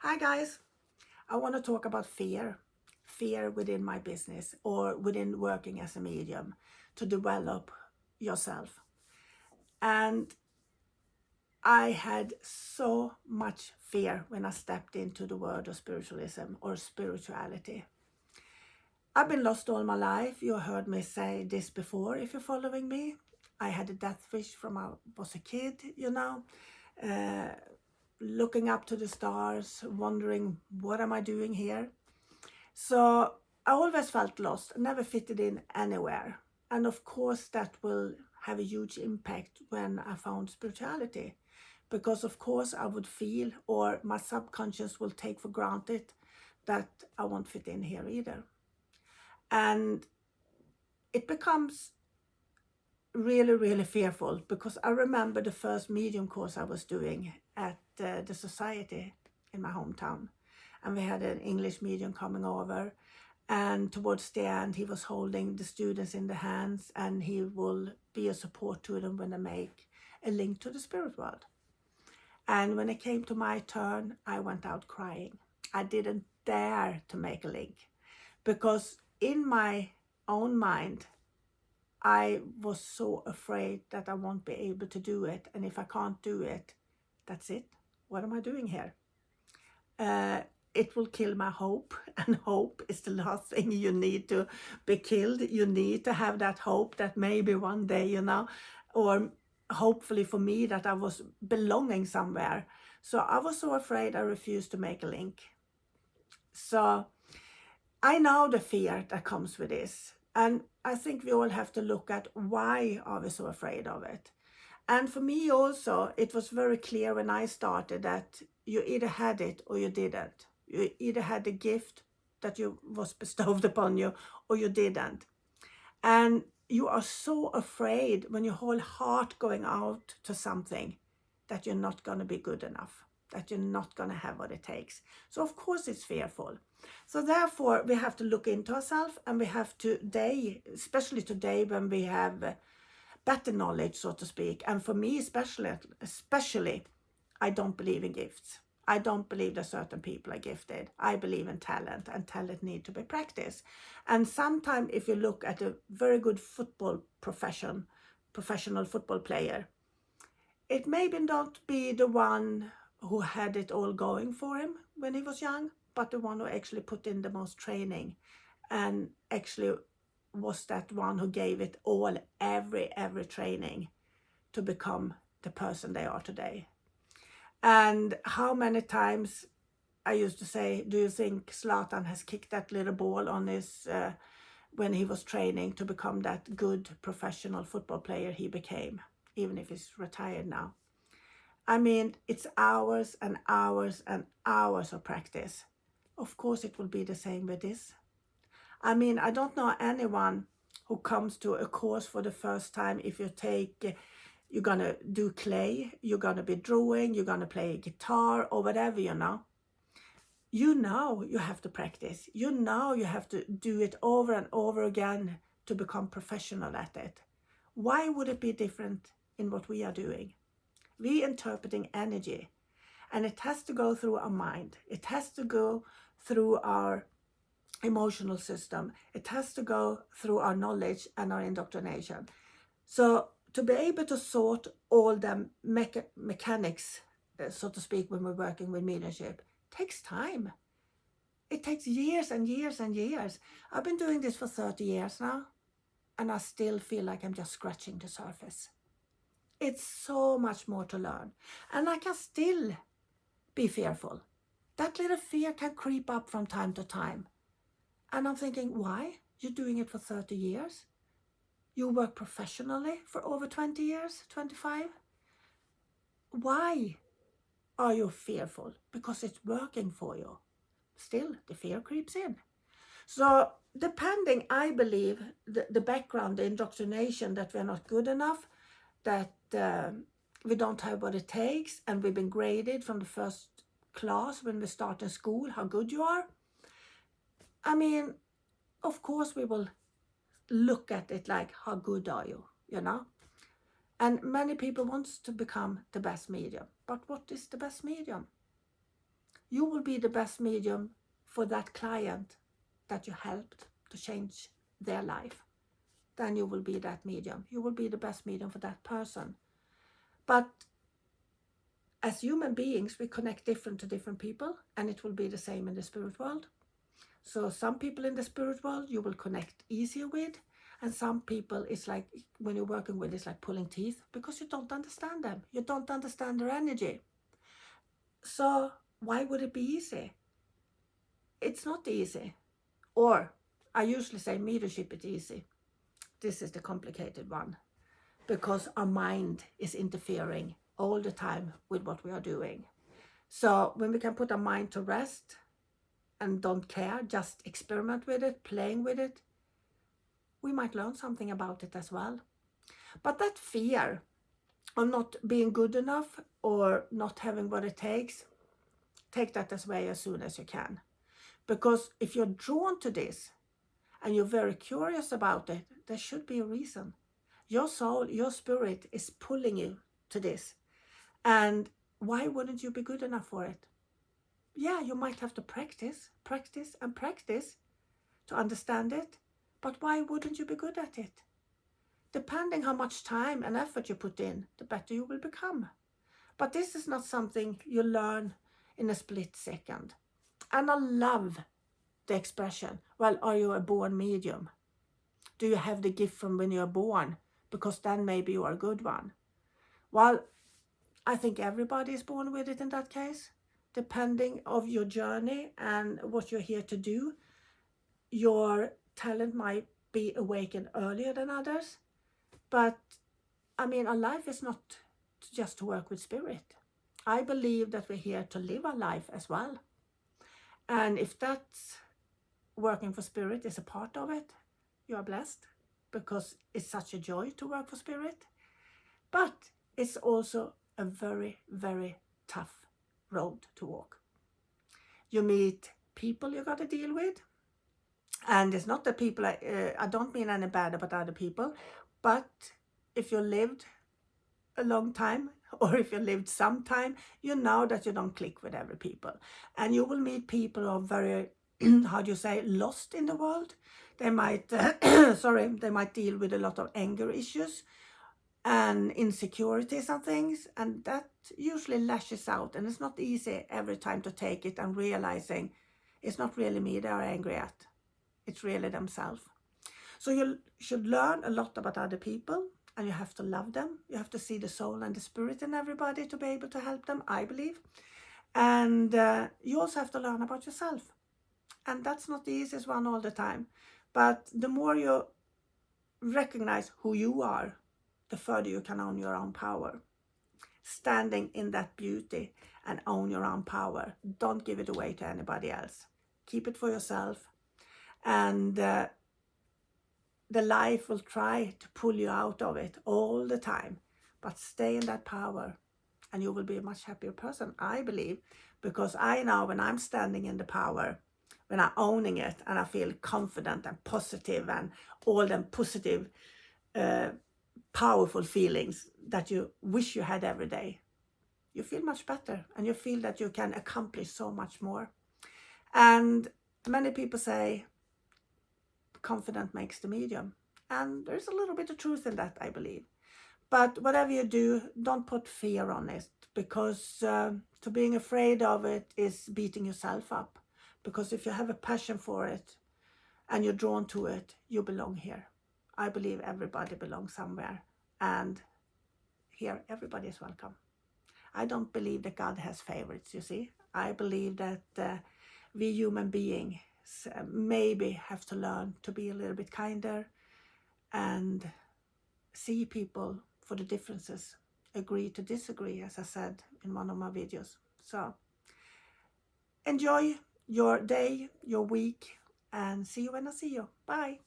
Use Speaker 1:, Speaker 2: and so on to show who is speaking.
Speaker 1: Hi guys, I want to talk about fear within my business or within working as a medium to develop yourself. And I had so much fear when I stepped into the world of spiritualism or spirituality. I've been lost all my life. You heard me say this before if you're following me. I had a death wish from I was a kid, looking up to the stars, wondering what am I doing here? So I always felt lost, never fitted in anywhere. And of course, that will have a huge impact when I found spirituality. Because of course I would feel, or my subconscious will take for granted, that I won't fit in here either. And it becomes really, really fearful because I remember the first medium course I was doing at the society in my hometown. And we had an English medium coming over. And towards the end, he was holding the students in the hands and he will be a support to them when they make a link to the spirit world. And when it came to my turn, I went out crying. I didn't dare to make a link because in my own mind, I was so afraid that I won't be able to do it. And if I can't do it, that's it. What am I doing here? It will kill my hope, and hope is the last thing you need to be killed. You need to have that hope that maybe one day, or hopefully for me that I was belonging somewhere. So I was so afraid I refused to make a link. So I know the fear that comes with this. And I think we all have to look at why are we so afraid of it. And for me also, it was very clear when I started that you either had it or you didn't. You either had the gift that was bestowed upon you or you didn't. And you are so afraid when your whole heart going out to something that you're not going to be good enough, that you're not going to have what it takes. So of course it's fearful. So therefore we have to look into ourselves, and we have today, especially today when we have better knowledge, so to speak. And for me especially, I don't believe in gifts. I don't believe that certain people are gifted. I believe in talent, and talent need to be practiced. And sometimes if you look at a very good professional football player, it maybe not be the one who had it all going for him when he was young, but the one who actually put in the most training and actually was that one who gave it all, every training to become the person they are today. And how many times I used to say, do you think Zlatan has kicked that little ball on his when he was training to become that good professional football player he became, even if he's retired now? I mean, it's hours and hours and hours of practice. Of course it will be the same with this. I mean, I don't know anyone who comes to a course for the first time. If you take, you're going to do clay, you're going to be drawing, you're going to play guitar or whatever, you have to practice. You have to do it over and over again to become professional at it. Why would it be different in what we are doing? We interpreting energy, and it has to go through our mind. It has to go through our emotional system. It has to go through our knowledge and our indoctrination. So to be able to sort all the mechanics, so to speak, when we're working with mediumship, takes time. It takes years and years and years. I've been doing this for 30 years now, and I still feel like I'm just scratching the surface. It's so much more to learn, and I can still be fearful. That little fear can creep up from time to time. And I'm thinking, why? You're doing it for 30 years. You work professionally for over 20 years, 25. Why are you fearful? Because it's working for you. Still, the fear creeps in. So depending, I believe, the background, the indoctrination that we're not good enough, that we don't have what it takes, and we've been graded from the first class when we start in school, how good you are. I mean, of course we will look at it like, how good are you, And many people want to become the best medium. But what is the best medium? you will be the best medium for that client that you helped to change their life. Then you will be that medium. You will be the best medium for that person. But as human beings, we connect different to different people, and it will be the same in the spirit world. So some people in the spirit world you will connect easier with, and some people it's like when you're working with, it's like pulling teeth because you don't understand them. You don't understand their energy. So why would it be easy? It's not easy. Or I usually say mediumship is easy. This is the complicated one, because our mind is interfering all the time with what we are doing. So when we can put our mind to rest and don't care, just experiment with it, playing with it, we might learn something about it as well. But that fear of not being good enough or not having what it takes, take that away as soon as you can. Because if you're drawn to this and you're very curious about it, there should be a reason. Your soul, your spirit is pulling you to this. And why wouldn't you be good enough for it? Yeah, you might have to practice to understand it. But why wouldn't you be good at it? Depending how much time and effort you put in, the better you will become. But this is not something you learn in a split second. And I love the expression, well, are you a born medium? Do you have the gift from when you're born? Because then maybe you are a good one. Well, I think everybody is born with it in that case. Depending of your journey and what you're here to do, your talent might be awakened earlier than others. But I mean, our life is not just to work with spirit. I believe that we're here to live our life as well. And if that's working for spirit is a part of it, you are blessed, because it's such a joy to work for spirit. But it's also a very, very tough road to walk. You meet people you got to deal with. And it's not the people, I don't mean any bad about other people, but if you lived a long time, or if you lived some time, you know that you don't click with every people. And you will meet people who are very, how do you say, lost in the world. They might, they might deal with a lot of anger issues and insecurities and things, and that usually lashes out, and it's not easy every time to take it and realizing it's not really me they are angry at, it's really themselves. So you should learn a lot about other people, and you have to love them. You have to see the soul and the spirit in everybody to be able to help them, I believe. And you also have to learn about yourself, and that's not the easiest one all the time. But the more you recognize who you are, the further you can own your own power. Standing in that beauty and own your own power. Don't give it away to anybody else. Keep it for yourself. And the life will try to pull you out of it all the time. But stay in that power and you will be a much happier person, I believe. Because I know when I'm standing in the power, when I'm owning it and I feel confident and positive and all them positive powerful feelings that you wish you had every day, you feel much better and you feel that you can accomplish so much more. And many people say confidence makes the medium, and there's a little bit of truth in that, I believe. But whatever you do, don't put fear on it, because to being afraid of it is beating yourself up. Because if you have a passion for it and you're drawn to it, you belong here. I believe everybody belongs somewhere, and here everybody is welcome. I don't believe that God has favorites, you see. I believe that we human beings maybe have to learn to be a little bit kinder and see people for the differences, agree to disagree, as I said in one of my videos. So enjoy your day, your week, and see you when I see you. Bye.